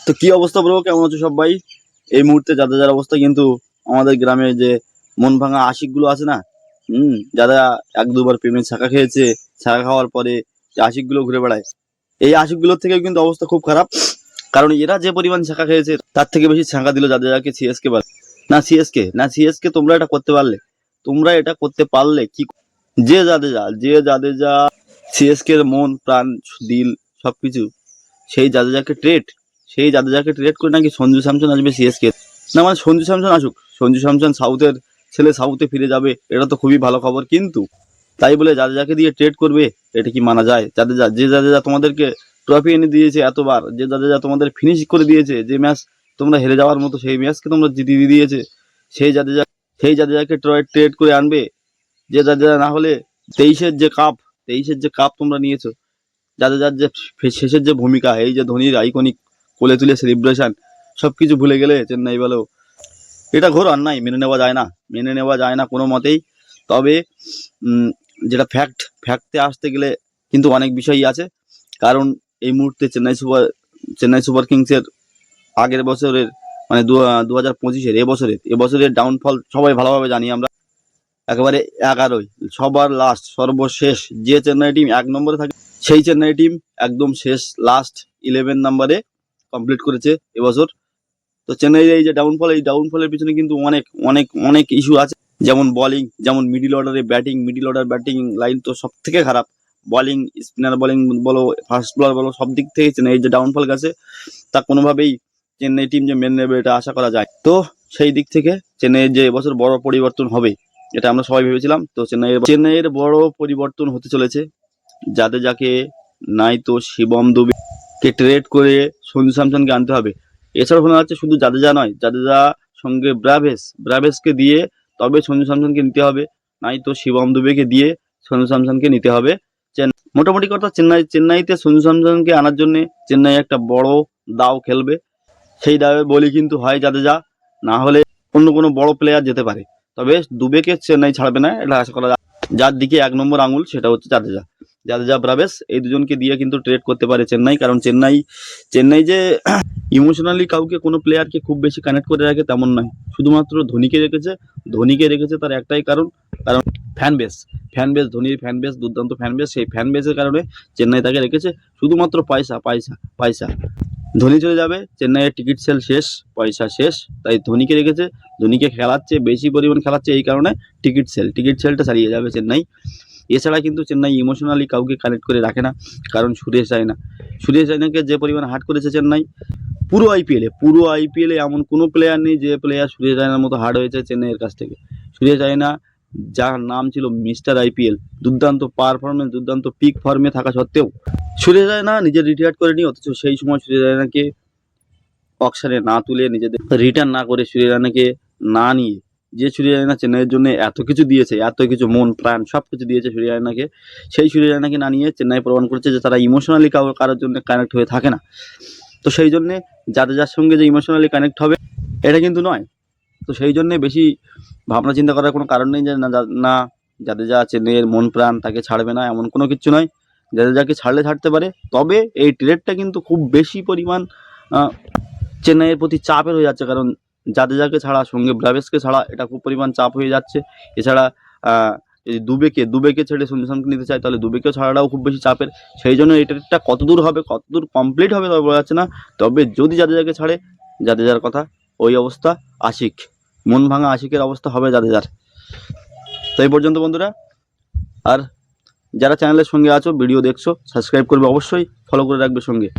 তো কি অবস্থা ব্রো, কেমন আছো সবাই? এই মুহূর্তে যাদের যার অবস্থা কিন্তু আমাদের গ্রামে যে মন ভাঙা আশিকগুলো আছে না, যারা এক দুবার প্রেমে ছাকা খেয়েছে, ছাকা খাওয়ার পরে যে আশিকগুলো ঘুরে বেড়ায়, এই আশিকগুলোর থেকে কিন্তু অবস্থা খুব খারাপ। কারণ এরা যে পরিমাণ ছাকা খেয়েছে তার থেকে বেশি ছাকা দিল যাদের যাকে সিএসকে বার না সিএসকে তোমরা এটা করতে পারলে, কি যে জাদেজা সিএসকে এর মন প্রাণ দিল সবকিছু, সেই জাদেজাকে ট্রেড করে নাকি সঞ্জু স্যামসন আসবে সিএসকে। না মানে সঞ্জু স্যামসন আসুক, সঞ্জু স্যামসন সাউথের ছেলে, সাউথে ফিরে যাবে, এটা তো খুবই ভালো খবর। কিন্তু তাই বলে জাদেজাকে দিয়ে ট্রেড করবে, এটা কি মানা যায়? জাদেজা তোমাদেরকে ট্রফি এনে দিয়েছে এতবার, যে জাদেজা তোমাদের ফিনিশ করে দিয়েছে, যে ম্যাচ তোমরা হেরে যাওয়ার মতো সেই ম্যাচকে তোমরা জিতিয়ে দিয়েছে, সেই জাদেজা সেই জাদেজাকে ট্রেড করে আনবে? যে জাদেজা না হলে তেইশের যে কাপ তেইশের যে কাপ তোমরা নিয়েছো, জাদেজার যে শেষের যে ভূমিকা, এই যে ধোনির আইকনিক কোলে তুলে সেলিব্রেশন, সবকিছু ভুলে গেলে চেন্নাই বলো, এটা ঘোর অন্যায়, মেনে নেওয়া যায় না কোনো মতেই। তবে যেটা ফ্যাক্টে আসতে গেলে কিন্তু অনেক বিষয়ই আছে। কারণ এই মুহূর্তে চেন্নাই সুপার কিংসের আগের বছরের মানে 2025-এর এবছরের ডাউনফল সবাই ভালোভাবে জানি আমরা। একেবারে 11ই সবার লাস্ট সর্বশেষ যে চেন্নাই টিম 1 নম্বরে থাকে, সেই চেন্নাই টিম একদম শেষ লাস্ট 11 নম্বরে কমপ্লিট করেছে এবছর। তো চেন্নাইয়ের এই যে ডাউনফল, এই ডাউনফলের পিছনে কিন্তু অনেক অনেক অনেক ইস্যু আছে। যেমন বোলিং, যেমন মিডিল অর্ডার ব্যাটিং লাইন তো সব থেকে খারাপ। বোলিং, স্পিনার বোলিং বলো, ফাস্ট বোলার বলো, সব দিক থেকে চেন্নাই যে ডাউনফল গেছে, তা কোনোভাবেই চেন্নাই টিম যে মেনে নেবে এটা আশা করা যায়। তো সেই দিক থেকে চেন্নাইয়ের যে এবছর বড় পরিবর্তন হবে, এটা আমরা সবাই ভেবেছিলাম। তো চেন্নাইয়ের বড় পরিবর্তন হতে চলেছে। জাদেজাকে নাই তো শিবম দুবেকে ট্রেড করে সঞ্জু স্যামসনকে আনতে হবে। এছাড়া শোনা যাচ্ছে শুধু জাদেজা নয়, জাদেজা সঙ্গে ব্রাভেসকে দিয়ে তবে সঞ্জু স্যামসনকে নিতে হবে, নাই তো শিবম দুবেকে দিয়ে সঞ্জু স্যামসনকে নিতে হবে। মোটামুটি কথা, চেন্নাইতে সঞ্জু স্যামসনকে আনার জন্য চেন্নাই একটা বড় দাও খেলবে। সেই দাওয়ে বলি কিন্তু হয় জাদেজা, না হলে অন্য কোনো বড় প্লেয়ার যেতে পারে। তবে দুবেকে চেন্নাই ছাড়বে না, এটা আশা করা যায়। যার দিকে 1 নম্বর আঙুল সেটা হচ্ছে জাদেজা ব্রাভেস, এই দুজনকে দিয়ে কিন্তু ট্রেড করতে পারে চেন্নাই। কারণ চেন্নাই যে ইমোশনালি কাউকে, কোনো প্লেয়ারকে খুব বেশি কানেক্ট করে রাখে তেমন নয়। শুধুমাত্র ধোনিকে রেখেছে তার একটাই কারণ, ধোনির ফ্যান বেস, দুর্দান্ত ফ্যান বেস। সেই ফ্যান বেসের কারণে চেন্নাই তাকে রেখেছে। শুধুমাত্র পয়সা পয়সা পয়সা। ধোনি চলে যাবে, চেন্নাইয়ের টিকিট সেল শেষ, পয়সা শেষ, তাই ধোনিকে রেখেছে। ধোনিকে খেলাচ্ছে, বেশি পরিমাণ খেলাচ্ছে, এই কারণে টিকিট সেলটা চালিয়ে যাবে চেন্নাই। এছাড়া কিন্তু চেন্নাই ইমোশনালি কাউকে কানেক্ট করে রাখে না। কারণ সুরেশ রায়নাকে যে পরিমাণ হার্ট করেছে চেন্নাই, পুরো আইপিএলে এমন কোনো প্লেয়ার নেই যে প্লেয়ার সুরেশ রায়নার মতো হার্ড হয়েছে চেন্নাইয়ের কাছ থেকে। সুরেশ রায়না, যার নাম ছিল মিস্টার আইপিএল, দুর্দান্ত পারফরমেন্স, দুর্দান্ত পিক ফর্মে থাকা সত্ত্বেও সুরেশ রায়না নিজে রিটায়ার করেনি। অথচ সেই সময় সুরেশ রায়নাকে অকশনে না তুলে, নিজেদের রিটার্ন না করে, সুরেশ রায়নাকে না নিয়ে, যে সুরেশ রায়না চেন্নাইয়ের জন্য এত কিছু দিয়েছে, এত কিছু মন প্রাণ সব কিছু দিয়েছে সুরেশ রায়নাকে, সেই সুরেশ রায়নাকে না নিয়ে চেন্নাই প্রমাণ করেছে যে তারা ইমোশনালি কারোর জন্য কানেক্ট হয়ে থাকে না। তো সেই জন্যে যার সঙ্গে যে ইমোশনালি কানেক্ট হবে এটা কিন্তু নয়। তো সেই জন্যে বেশি ভাবনা চিন্তা করার কোনো কারণ নেই যে না জাদেজা চেন্নাইয়ের মন প্রাণ, তাকে ছাড়বে না, এমন কোনো কিছু নয়। জাদেজাকে ছাড়তে পারে, তবে এই ট্রেডটা কিন্তু খুব বেশি পরিমাণ চেন্নাইয়ের প্রতি চাপের হয়ে যাচ্ছে। কারণ জাদেজাকে ছাড়া, সঙ্গে ব্রাভেসকে ছাড়া, এটা খুব পরিমাণ চাপ হয়ে যাচ্ছে। এছাড়া যদি দুবেকে ছেড়ে সঞ্জু স্যামসনকে নিতে চায়, তাহলে দুবেকেও ছাড়াটাও খুব বেশি চাপের। সেই জন্য এই ট্রেডটা কতদূর হবে, কতদূর কমপ্লিট হবে তবে বোঝা যাচ্ছে না। তবে যদি জাদেজাকে ছাড়ে, জাদেজার কথা ওই অবস্থা, মন ভাঙা আশিকের অবস্থা হবে জাদেজার। তো এই পর্যন্ত বন্ধুরা। আর যারা চ্যানেলের সঙ্গে আছো, ভিডিও দেখছো, সাবস্ক্রাইব করবে অবশ্যই, ফলো করে রাখবে সঙ্গে।